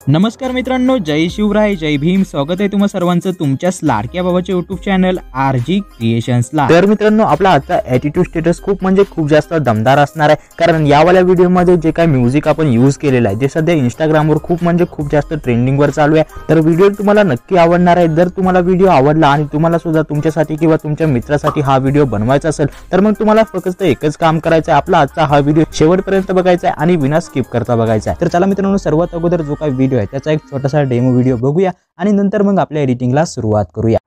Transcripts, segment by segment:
नमस्कार मित्रांनो, जय शिवराय, जय भीम. स्वागत आहे तुम्हा सर्वांचं तुमच्याच लाडक्या बाबाच्या YouTube चॅनल RG क्रिएशन्सला. तर मित्रांनो, आपला आजचा ॲटिट्यूड स्टेटस खूप जास्त दमदार असणार आहे. कारण यावाल्या व्हिडिओमध्ये जे काही म्युझिक आपण यूज केलेलं आहे, जे सध्या इंस्टाग्रामवर खूप जास्त ट्रेंडिंगवर चालू आहे. तर व्हिडिओ तुम्हाला नक्की आवडणार आहे. जर तुम्हाला व्हिडिओ आवडला आणि तुम्हाला सुद्धा तुमच्यासाठी किंवा तुमच्या मित्रासाठी हा व्हिडिओ बनवायचा असेल, तर मग तुम्हाला फक्त एकच काम करायचं आहे. आपला आजचा हा व्हिडिओ शेवटपर्यंत बघायचा आहे आणि विना स्किप करता बघायचा आहे. तर चला मित्रांनो, सर्वात अगोदर जो काही व्हिडिओ आहे त्याचा एक छोटासा डेमो व्हिडिओ बघूया आणि नंतर मग आपल्या एडिटिंगला सुरुवात करूया.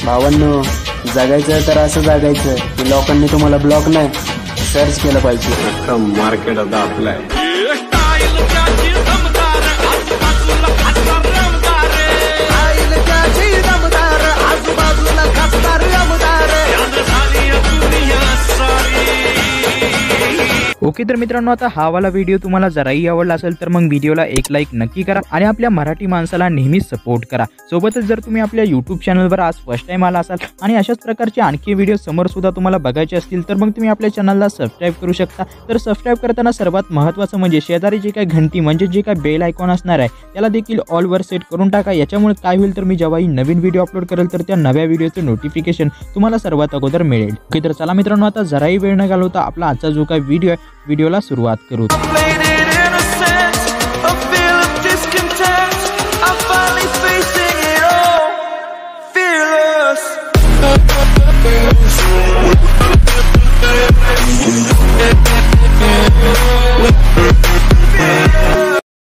भावांनो, जगायचं तर असं जगायचं की लोकांनी तुम्हाला ब्लॉक नाही सर्च केलं पाहिजे. मार्केट आता आपलं आहे. ओके, तर मित्रांनो, आता हा वाला व्हिडिओ तुम्हाला जराही आवडला असेल तर मग व्हिडिओला एक लाईक नक्की करा आणि आपल्या मराठी माणसाला नेहमी सपोर्ट करा. सोबतच जर तुम्ही आपल्या YouTube चॅनलवर आज फर्स्ट टाइम आला असाल आणि अशाच प्रकारचे आणखी व्हिडिओ समोर सुद्धा तुम्हाला बघायचे असतील तर मग तुम्ही आपल्या चॅनलला सबस्क्राईब करू शकता. तर सबस्क्राईब करताना सर्वात महत्त्वाचं म्हणजे शेजारी जे काही घंटी म्हणजे जे काही बेल आयकॉन असणार आहे त्याला देखील ऑल वर सेट करून टाका. याच्यामुळे काय होईल तर मी जेव्हाही नवीन व्हिडिओ अपलोड करेल तर त्या नव्या व्हिडिओचं नोटिफिकेशन तुम्हाला सर्वात अगोदर मिळेल. ओके, तर चला मित्रांनो, आता जराही वेळ न घालवता आपला आजचा जो काही व्हिडिओ आहे व्हिडिओला सुरुवात करू.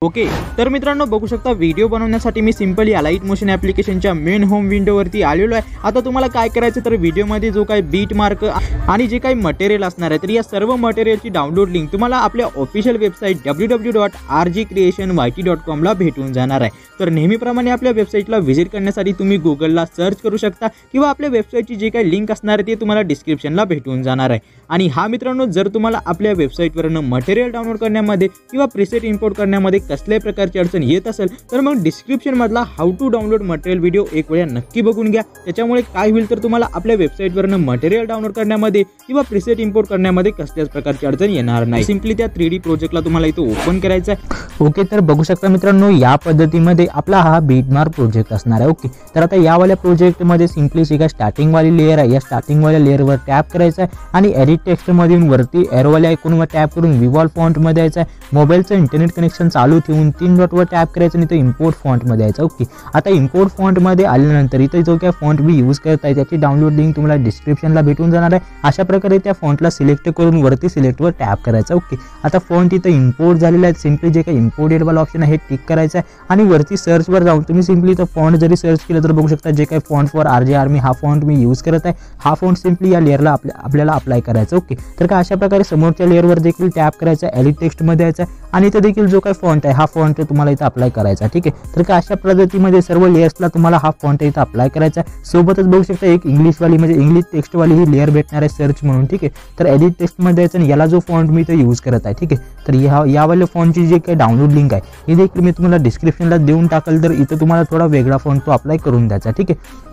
ओके, तर मित्रांनो, बघू शकता व्हिडिओ बनवण्यासाठी मी सिंपली अलाइट मोशन ॲप्लिकेशनच्या मेन होम विंडोवरती आलेलो आहे. आता तुम्हाला काय करायचं तर व्हिडिओमध्ये जो काही बीट मार्क आणि जे काही मटेरियल असणार आहे तर या सर्व मटेरियलची डाउनलोड लिंक तुम्हाला आपल्या ऑफिशियल वेबसाईट www.rgcreationyt.com ला भेटून जाणार आहे. तर नेहमीप्रमाणे आपल्या वेबसाईटला व्हिजिट करण्यासाठी तुम्ही गुगलला सर्च करू शकता किंवा आपल्या वेबसाईटची जे काही लिंक असणार आहे ते तुम्हाला डिस्क्रिप्शनला भेटून जाणार आहे. आणि हा मित्रांनो, जर तुम्हाला आपल्या वेबसाईटवरनं मटेरियल डाउनलोड करण्यामध्ये किंवा प्रीसेट इम्पोर्ट करण्यामध्ये कसल्याही प्रकारची अडचण येत असेल तर मग डिस्क्रिप्शन मधला how to download material video एक वेळा नक्की बघून घ्या. त्याच्यामुळे काय होईल तर तुम्हाला आपल्या वेबसाईटवरनं मटेरियल डाउनलोड करण्यामध्ये किंवा प्रीसेट इम्पोर्ट करण्यामध्ये कसल्याच प्रकारची अडचण येणार नाही. सिंपली त्या 3D प्रोजेक्टला तुम्हाला इथं ओपन करायचं आहे. ओके, तर बघू शकता मित्रांनो, या पद्धतीमध्ये आपला हा बीटमार्क प्रोजेक्ट असणार आहे. ओके, तर आता यावाल्या प्रोजेक्टमध्ये सिंपली जी काय स्टार्टिंग वाली लेअर आहे या स्टार्टिंग वाल्या लेअरवर टॅप करायचं आहे आणि एडिट टेक्स्ट मधून वरती एरोवाल्या आयकॉनवर टॅप करून विवॉल फॉन्ट मध्ये यायचं आहे. मोबाईलचं इंटरनेट कनेक्शन चालू ठेवून 3 डॉटवर टॅप करायचं आणि इथं इम्पोर्ट फॉन्ट मध्ये यायचं. ओके, आता इम्पोर्ट फॉन्ट मध्ये आल्यानंतर इथं जो काय फॉन्ट मी यूज करत आहे त्याची डाउनलोड लिंक तुम्हाला डिस्क्रिप्शनला भेटून जाणार आहे. अशा प्रकारे त्या फॉन्टला सिलेक्ट करून वरती सिलेक्टवर टॅप करायचं. ओके, आता फॉन्ट इथं इम्पोर्ट झालेला आहे. सिंपली जे काही इम्पोर्टेड वाला ऑप्शन आहे हे टिक करायचं आहे आणि वरती सर्चवर जाऊन तुम्ही सिंपली इथं फॉन्ट जरी सर्च केलं तर बघू शकता जे काही फॉन्ट फॉर RJ आर्मी हा फॉन्ट मी यूज करत आहे. हा फॉन्ट सिंपली या लेअरला आपल्याला अप्लाय करायचा. ओके, तर का अशा प्रकारे समोरच्या लेअरवर देखील टॅप करायचा, एडिट टेक्स्ट मध्ये यायचा आणि इथं देखील जो काही फॉन्ट आहे हा फॉन्ट तुम्हाला इथं अप्लाय करायचा. ठीक आहे, तर का अशा पद्धतीमध्ये सर्व लेयर्सला तुम्हाला हा फॉन्ट इथं अप्लाय करायचा. सोबतच बघू शकता एक इंग्लिशवाली म्हणजे इंग्लिश टेक्स्टवाली ही लेअर भेटणार आहे सर्च म्हणून. ठीक आहे, तर एडिट टेक्स्टमध्ये यायचं आणि याला जो फॉन्ट मी इथं यूज करत आहे. ठीक आहे, तर यावाल्या फॉन्टची जी काही डाउनलोड लिंक आहे ही देखील मी तुम्हाला डिस्क्रिप्शनला देऊन टाकल. तर इथं तुम्हाला थोडा वेगळा फॉन्ट तो अप्लाय करून द्यायचा. ठीक आहे,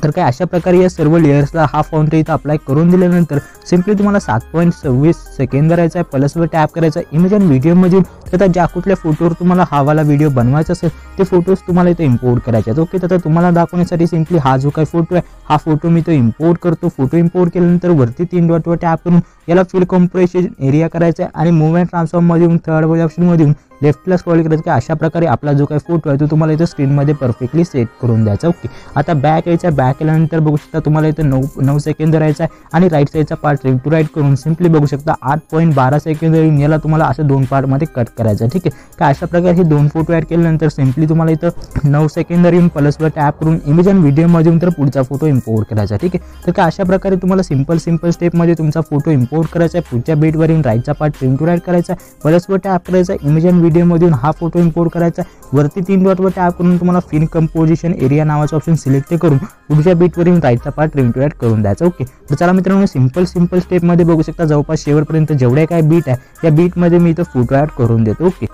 तर काय अशा प्रकारे या सर्व लेयर्सला हा फॉन्ट इथं अप्लाय करून दिल्यानंतर सिंपली तुम्हाला 7.26 सेकंद करायचा आहे. प्लसवर टॅप करायचा. इमेज आणि व्हिडिओमधून तर ज्या कुठल्या फोटोवर तुम्हाला हा वाला व्हिडिओ बनवायचा असेल ते फोटोज तुम्हाला इथं इम्पोर्ट करायचे आहेत. ओके, तर तुम्हाला दाखवण्यासाठी सिंपली हा जो काही फोटो आहे हा फोटो मी इथं इम्पोर्ट करतो. फोटो इम्पोर्ट केल्यानंतर वरती 3 डॉटवर टॅप करून याला फिल कॉम्प्रेशन एरिया करायचा आहे आणि मूव्हमेंट ट्रान्सफॉर्म मधून थर्ड ऑप्शन मधून लेफ्टला स्क्रॉल करायचं की अशा प्रकारे आपला जो काही फोटो आहे तो तुम्हाला इथं स्क्रीनमध्ये परफेक्टली सेट करून द्यायचा. ओके, आता बॅक यायचा. बॅक केल्यानंतर बघू शकता तुम्हाला इथं 9 सेकंद राहायचा आहे आणि राईट साईडचा पार्ट लेफ्ट टू राईट करून सिंपली बघू शकता 8.12 सेकंद येऊन याला तुम्हाला असं 2 पार्टमध्ये कट करायचं. ठीक आहे, का अशा प्रकारे हे 2 फोटो ॲड केल्यानंतर सिंपली तुम्हाला इथं 9 सेकंद येऊन प्लसवर टॅप करून इमेज आणि व्हिडिओमधून तर पुढचा फोटो इम्पोर्ट करायचा. ठीक आहे, तर का अशा प्रकारे तुम्हाला सिंपल स्टेपमध्ये तुमचा फोटो इम्पोर्ट करायचा आहे. पुढच्या बेटवर येऊन राईटचा पार्ट लेफ्ट टू राईट करायचा, प्लसवर टॅप करायचा, इमेज आणि व्हिडिओमधून हा फोटो इम्पोर्ट करायचा. वरती 3 डॉटवर टॅप करून तुम्हाला फिल कंपोजिशन एरिया नावाचा ऑप्शन सिलेक्ट करून पुढच्या बीटवर येऊन राईटचा पार्ट लेफ्ट टू राईट करून द्यायचा. ओके, तर चला मित्रांनो, सिंपल स्टेपमध्ये बघू शकता जवळपास शेवटपर्यंत जेवढे काय बीट आहे या बीटमध्ये मी इथं फोटो ॲड करून देतो. ओके,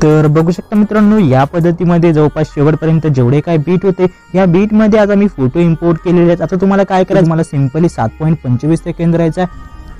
तर बघू शकता मित्रांनो या पद्धतीमध्ये जवळपास शेवटपर्यंत जेवढे काय बीट होते या बीटमध्ये आता मी फोटो इम्पोर्ट केलेले आहेत. आता तुम्हाला काय करायचं, मला सिंपली 7.25 सेकंद राहायचा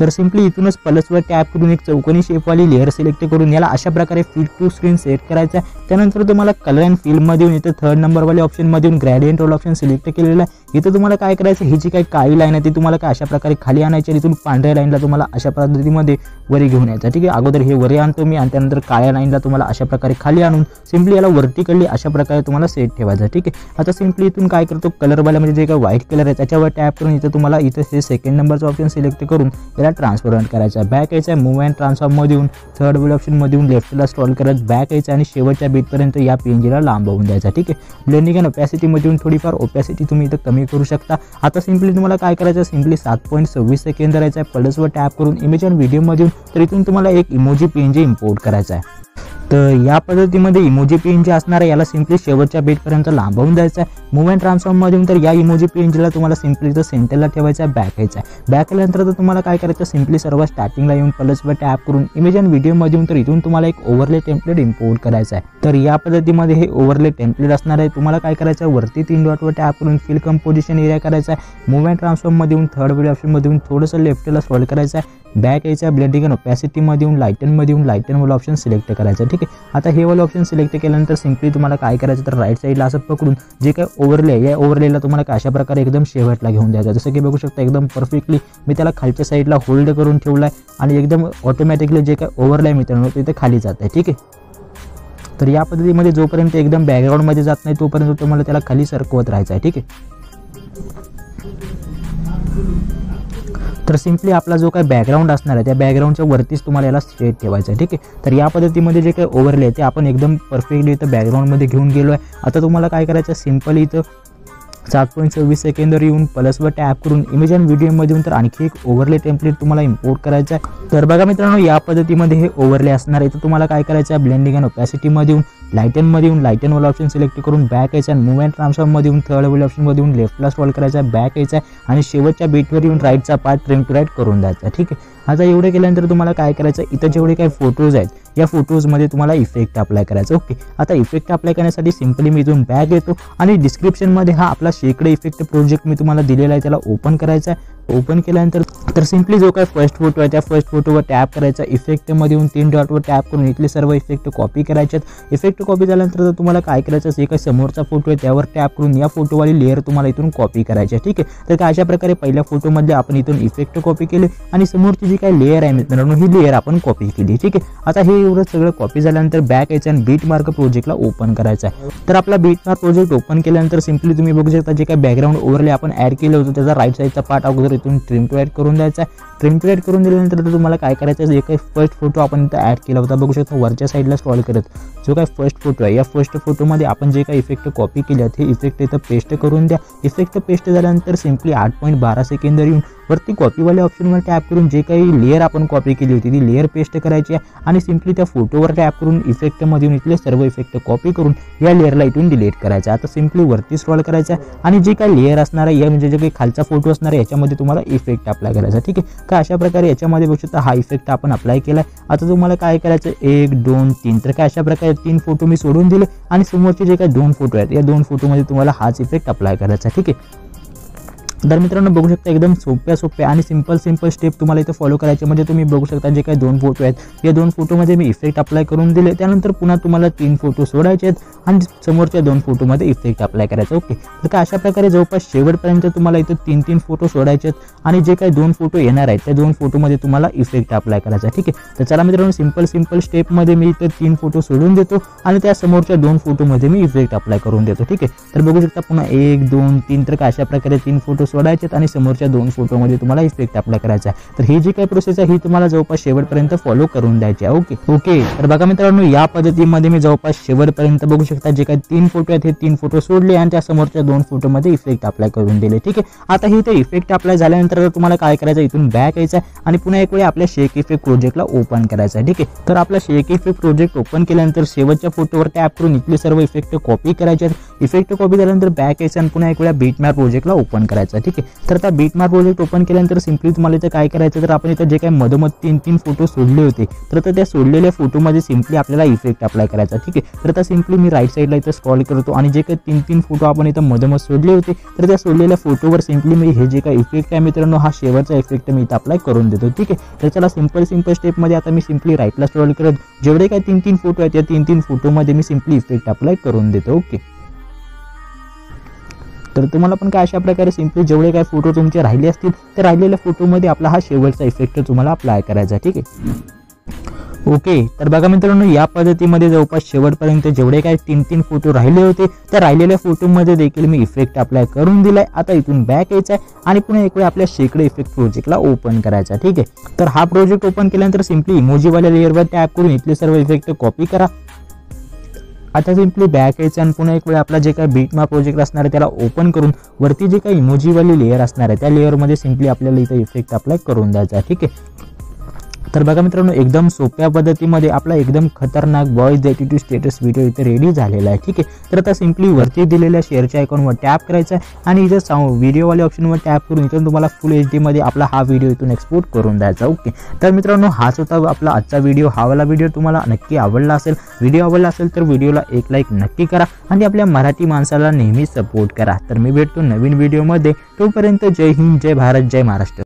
तर सिंपली इथूनच प्लसवर टॅप करून एक चौकोनी शेपवाली लेअर सिलेक्ट करून याला अशा प्रकारे फिट टू स्क्रीन सेट करायचा आहे। त्यानंतर तुम्हाला कलर अँड फिल मध्ये येऊन इथे 3rd नंबरवाले ऑप्शनमध्ये येऊन ग्रेडियंट रोल ऑप्शन सिलेक्ट केलेला आहे। इथे तुम्हाला काय करायचं, ही जी काही काळी लाईन आहे ती तुम्हाला काय अशा प्रकारे खाली आणायची आणि इथून पांढऱ्या लाईनला तुम्हाला अशा पद्धतीमध्ये वरी घेऊन यायचं, ठीक आहे। अगोदर हे वरी आणतो मी आणि त्यानंतर काळ्या लाईनला तुम्हाला अशा प्रकारे खाली आणून सिंपली याला वर्टिकली अशा प्रकारे तुम्हाला सेट ठेवायचं, ठीक आहे। आता सिंपली इथून काय करतो, कलरवाला म्हणजे जे काही व्हाईट कलर आहे त्याच्यावर टॅप करून इथे तुम्हाला इथे हे 2nd नंबरचा ऑप्शन सिलेक्ट करून याला ट्रान्सपरंट करायचा आहे। बॅक यायचा आहे, मूव्ह अँड ट्रान्सफॉर्म मध्ये येऊन 3rd वाले ऑप्शन मध्ये येऊन लेफ्टला स्क्रॉल करत बॅक यायचं आणि शेवटच्या बीटपर्यंत या पीएनजीला लांबवून द्यायचा, ठीक आहे। ब्लेंडिंग अँड ओपॅसिटी मध्ये येऊन थोडीफार ओपॅसिटी तुम्ही इथे कमी करू शकता। आता सिंपली तुम्हाला काय करायचं, सिंपली 7.26 सेकंद करायचा आहे, प्लसवर टॅप करून इमेज अँड व्हिडिओ मध्ये येऊन तर इथून तुम्हाला एक इमोजी पीएनजी इम्पोर्ट करायचा आहे। तर या पद्धतीमध्ये इमोजी पीएनजी असणार आहे, याला सिंपली शेवटच्या बीटपर्यंत लांबवून द्यायचा आहे। मूव्ह अँड ट्रान्सफॉर्म मध्ये तर या इमोजी पीएनजीला तुम्हाला सिंपली इथं सेंटरला ठेवायचा आहे, बॅक यायचा आहे। बॅक आल्यानंतर तर तुम्हाला काय करायचं, सिंपली सर्व स्टार्टिंगला येऊन प्लसवर टॅप करून इमेज अँड व्हिडिओ मध्ये येऊन तर इथून तुम्हाला एक ओव्हरले टेम्पलेट इम्पोर्ट करायचा आहे। तर या पद्धतीमध्ये हे ओव्हरले टेम्पलेट असणार आहे। तुम्हाला काय करायचं आहे, वरती 3 डॉटवर टॅप करून फिल कंपोजिशन एरिया करायचा आहे। मूव्ह अँड ट्रान्सफॉर्म मध्ये येऊन 3rd वाले ऑप्शन मध्ये येऊन थोडंसं लेफ्टला स्क्रॉल करायचं आहे, बॅक यायचं आहे। ब्लेंडिंग अँड ओपॅसिटी मध्ये येऊन लाईटन वाला ऑप्शन सिलेक्ट करायचं, ठीक आहे। आता हे वाला ऑप्शन सिलेक्ट केल्यानंतर सिंपली तुम्हाला काय करायचं, तर राईट साईडला असं पकडून जे काही ओव्हरले आहे या ओव्हरलेला तुम्हाला अशा प्रकारे एकदम शेवटला घेऊन द्यायचा। जसं की बघू शकता एकदम परफेक्टली मी त्याला खालच्या साईडला होल्ड करून ठेवला आहे आणि एकदम ऑटोमॅटिकली जे काही ओव्हरले आहे मित्रांनो ते खाली जात आहे, ठीक आहे। तर या पद्धतीमध्ये जोपर्यंत एकदम बॅकग्राऊंडमध्ये जात नाही तोपर्यंत तुम्हाला त्याला खाली सरकवत राहायचं आहे, ठीक आहे। तर सिंपली आपला जो काही बॅकग्राऊंड असणार आहे त्या बॅकग्राऊंडच्या वरतीच तुम्हाला याला स्ट्रेट ठेवायचं आहे, ठीक आहे। तर या पद्धतीमध्ये जे काही ओव्हरले आहे ते आपण एकदम परफेक्टली इथं बॅकग्राऊंडमध्ये घेऊन गेलो आहे। आता तुम्हाला काय करायचं, सिंपली इथं 7.26 सेकंदवर येऊन प्लसवर टॅप करून इमेज अँड व्हिडिओ मध्ये येऊन तर आणखी एक ओव्हरले टेम्पलेट तुम्हाला इम्पोर्ट करायचा आहे। तर बघा मित्रांनो या पद्धतीमध्ये हे ओव्हरले असणार आहे। तर तुम्हाला काय करायचं आहे, ब्लेंडिंग अँड ओपॅसिटी मध्ये येऊन लाईटन वाला ऑप्शन सिलेक्ट करून बॅक यायचं आणि मूव्ह अँड ट्रान्सफॉर्म मध्ये येऊन 3rd वाले ऑप्शन मध्ये येऊन लेफ्टला स्क्रॉल करायचा, बॅक यायचा आहे आणि शेवटच्या बीटवर येऊन राईटचा पार्ट ट्रिम टू राईट करून द्यायचा, ठीक आहे। आता एवढे केल्यानंतर तुम्हाला काय करायचं, इथं जेवढे काही फोटोज आहेत या फोटोजमध्ये तुम्हाला इफेक्ट अप्लाय करायचा, ओके। आता इफेक्ट अप्लाय करण्यासाठी सिंपली मी इथून बॅक येतो आणि डिस्क्रिप्शनमध्ये हा आपला शेकडे इफेक्ट प्रोजेक्ट मी तुम्हाला दिलेला आहे त्याला ओपन करायचा आहे। ओपन केल्यानंतर तर सिंपली जो काही फर्स्ट फोटो आहे त्या फर्स्ट फोटोवर टॅप करायचा, इफेक्टमध्ये येऊन 3 डॉटवर टॅप करून इथले सर्व इफेक्ट कॉपी करायचे आहेत। इफेक्ट कॉपी झाल्यानंतर तुम्हाला काय करायचं, जे काही समोरचा फोटो आहे त्यावर टॅप करून या फोटोवाली लेअर तुम्हाला इथून कॉपी करायची आहे, ठीक आहे। तर अशा प्रकारे पहिल्या फोटोमध्ये आपण इथून इफेक्ट कॉपी केले आणि समोरची जी काही लेअर आहे मित्रांनो ही लेअर आपण कॉपी केली, ठीक आहे। आता हे एवढं सगळं कॉपी झाल्यानंतर बॅक यायचं आणि बीट मार्क प्रोजेक्टला ओपन करायचा आहे। तर आपला बीट मार्क प्रोजेक्ट ओपन केल्यानंतर सिंपली तुम्ही बघू शकता जे काही बॅकग्राऊंड ओव्हरले आपण ऍड केलं होतं त्याचा राईट साईडचा पार्ट अगोदर इथून ट्रिम टू ऍड करून द्यायचा आहे। ट्रिम टू ऍड करून दिल्यानंतर तुम्हाला काय करायचं, जे काही फर्स्ट फोटो आपण इथं ऍड केला होता बघू शकता वरच्या साईडला स्क्रॉल करत जो काही फर्स्ट फोटो आहे या फर्स्ट फोटोमध्ये आपण जे काही इफेक्ट कॉपी केले आहेत हे इफेक्ट इथं पेस्ट करून द्या। इफेक्ट पेस्ट झाल्यानंतर सिंपली 8.12 सेकंद येऊन वरती कॉपीवाल्या ऑप्शनवर टॅप करून जे काही लेअर आपण कॉपी केली होती ती लेअर पेस्ट करायची आहे आणि सिंपली त्या फोटोवर टॅप करून इफेक्टमध्ये इथले सर्व इफेक्ट कॉपी करून या लेअरला इथून डिलीट करायचं। आता सिंपली वरती स्क्रॉल करायचं आणि जे काही लेअर असणार आहे या म्हणजे जे काही खालचा फोटो असणार आहे याच्यामध्ये तुम्हाला इफेक्ट अप्लाय करायचा, ठीक आहे। का अशा प्रकारे याच्यामध्ये बघू शकता हा इफेक्ट आपण अप्लाय केला। आता तुम्हाला काय करायचं, 1 2 3 तर काय अशा प्रकारे 3 फोटो मी सोडून दिले आणि समोरचे जे काही 2 फोटो आहेत या 2 फोटोमध्ये तुम्हाला हाच इफेक्ट अप्लाय करायचा, ठीक आहे। तर मित्रांनो बघू शकता एकदम सोप्या आणि सिंपल स्टेप तुम्हाला इथे फॉलो करायचे। म्हणजे तुम्ही बघू शकता जे काही 2 फोटो आहेत या 2 फोटोमध्ये मी इफेक्ट अप्लाय करून दिले, त्यानंतर पुन्हा तुम्हाला 3 फोटो सोडायचे आहेत आणि समोरच्या 2 फोटोमध्ये इफेक्ट अप्लाय करायचा, ओके। तर अशा प्रकारे जवळपास शेवटपर्यंत तुम्हाला इथे 3 फोटो सोडायचे आहेत आणि जे काही 2 फोटो येणार आहेत त्या 2 फोटोमध्ये तुम्हाला इफेक्ट अप्लाय करायचा, ठीक आहे। तर चला मित्रांनो सिंपल स्टेपमध्ये मी इथे 3 फोटो सोडून देतो आणि त्या समोरच्या 2 फोटोमध्ये मी इफेक्ट अप्लाय करून देतो, ठीक आहे। तर बघू शकता पुन्हा 1 2 3 तर अशा प्रकारे 3 फोटो सोडायचे आणि समोरच्या 2 फोटोमध्ये तुम्हाला इफेक्ट अप्लाय करायचा आहे। तर ही जी काही प्रोसेस आहे ही तुम्हाला जवळपास शेवटपर्यंत फॉलो करून द्यायची आहे, ओके। तर बघा मित्रांनो या पद्धतीमध्ये मी जवळपास शेवटपर्यंत बघू शकता जे काही 3 फोटो आहेत हे 3 फोटो सोडले आणि त्या समोरच्या 2 फोटोमध्ये इफेक्ट अप्लाय करून दिले, ठीक आहे। आता ही ते इफेक्ट अप्लाय झाल्यानंतर तुम्हाला काय करायचं, इथून बॅक यायचं आणि पुन्हा एक वेळ आपल्या शेक इफेक्ट प्रोजेक्टला ओपन करायचं आहे, ठीक आहे। तर आपला शेक इफेक्ट प्रोजेक्ट ओपन केल्यानंतर शेवटच्या फोटोवर टॅप करून इथले सर्व इफेक्ट कॉपी करायचे आहेत। इफेक्ट कॉपी झाल्यानंतर बॅक यायचं आणि पुन्हा एक वेळा बीटमॅप प्रोजेक्टला ओपन करायचं. ठीक आहे, तर आता बीटमॅप प्रोजेक्ट ओपन केल्यानंतर सिम्पली तुम्हाला इथं काय करायचं, तर आपण इथं जे काही मधोमध 3 फोटो सोडले होते तर त्या सोडलेल्या फोटोमध्ये सिम्पली आपल्याला इफेक्ट अप्लाय करायचा. ठीक आहे, तर आता सिम्पली मी राईट साईडला इथं स्क्रॉल करतो आणि जे काही 3 फोटो आपण इथं मधोमध सोडले होते तर त्या सोडलेल्या फोटोवर सिम्पली मी हे जे काही इफेक्ट आहे मित्रांनो हा शेवटचा इफेक्ट मी इथं अप्लाय करून देतो. ठीक आहे, तर चला सिंपल स्टेपमध्ये आता मी सिम्पली राईटला स्क्रॉल करत जेवढे काही 3 फोटो आहेत त्या 3 फोटोमध्ये मी सिम्पली इफेक्ट अप्लाय करून देतो. ओके, तर तुम्हाला पण काय अशा प्रकारे सिम्पली जेवढे काही फोटो तुमचे राहिले असतील तर राहिलेल्या फोटोमध्ये आपला हा शेवटचा इफेक्ट तुम्हाला अप्लाय करायचा. ठीक आहे, ओके, तर बघा मित्रांनो या पद्धतीमध्ये जवळपास शेवटपर्यंत जेवढे काही 3 फोटो राहिले होते त्या राहिलेल्या फोटोमध्ये देखील मी इफेक्ट अप्लाय करून दिलाय. आता इथून बॅक यायचं आहे आणि पुन्हा एक वेळ आपल्या शेकडे इफेक्ट प्रोजेक्टला ओपन करायचा. ठीक आहे, तर हा प्रोजेक्ट ओपन केल्यानंतर सिम्पली इमोजीवाल्या लेअरवर टॅप करून इथले सर्व इफेक्ट कॉपी करा. आता सिम्पली बॅक यायचं आणि पुन्हा एक वेळ आपला जे काही बीटमॅप प्रोजेक्ट असणार आहे त्याला ओपन करून वरती जे काही इमोजीवाली लेअर असणार आहे त्या लेअरमध्ये सिम्पली आपल्याला इथं इफेक्ट अप्लाय करून द्यायचा. ठीक आहे, तर बघा मित्रांनो एकदम सोप्या पद्धतीमध्ये आपला एकदम खतरनाक बॉयज ॲटिट्यूड स्टेटस व्हिडिओ इथे रेडी झालेला आहे. ठीक आहे, तर आता सिम्पली वरती दिलेल्या शेअरच्या आयकॉनवर टॅप करायचा आणि इथं व्हिडिओवाल्या ऑप्शनवर टॅप करून इथून तुम्हाला फुल HD मध्ये आपला हा व्हिडिओ इथून एक्सपोर्ट करून द्यायचा. ओके, तर मित्रांनो हाच होता आपला आजचा व्हिडिओ. हा वाला व्हिडिओ तुम्हाला नक्की आवडला असेल. व्हिडिओ आवडला असेल तर व्हिडिओला एक लाईक नक्की करा आणि आपल्या मराठी माणसाला नेहमी सपोर्ट करा. तर मी भेटतो नवीन व्हिडिओमध्ये. तोपर्यंत जय हिंद, जय भारत, जय महाराष्ट्र.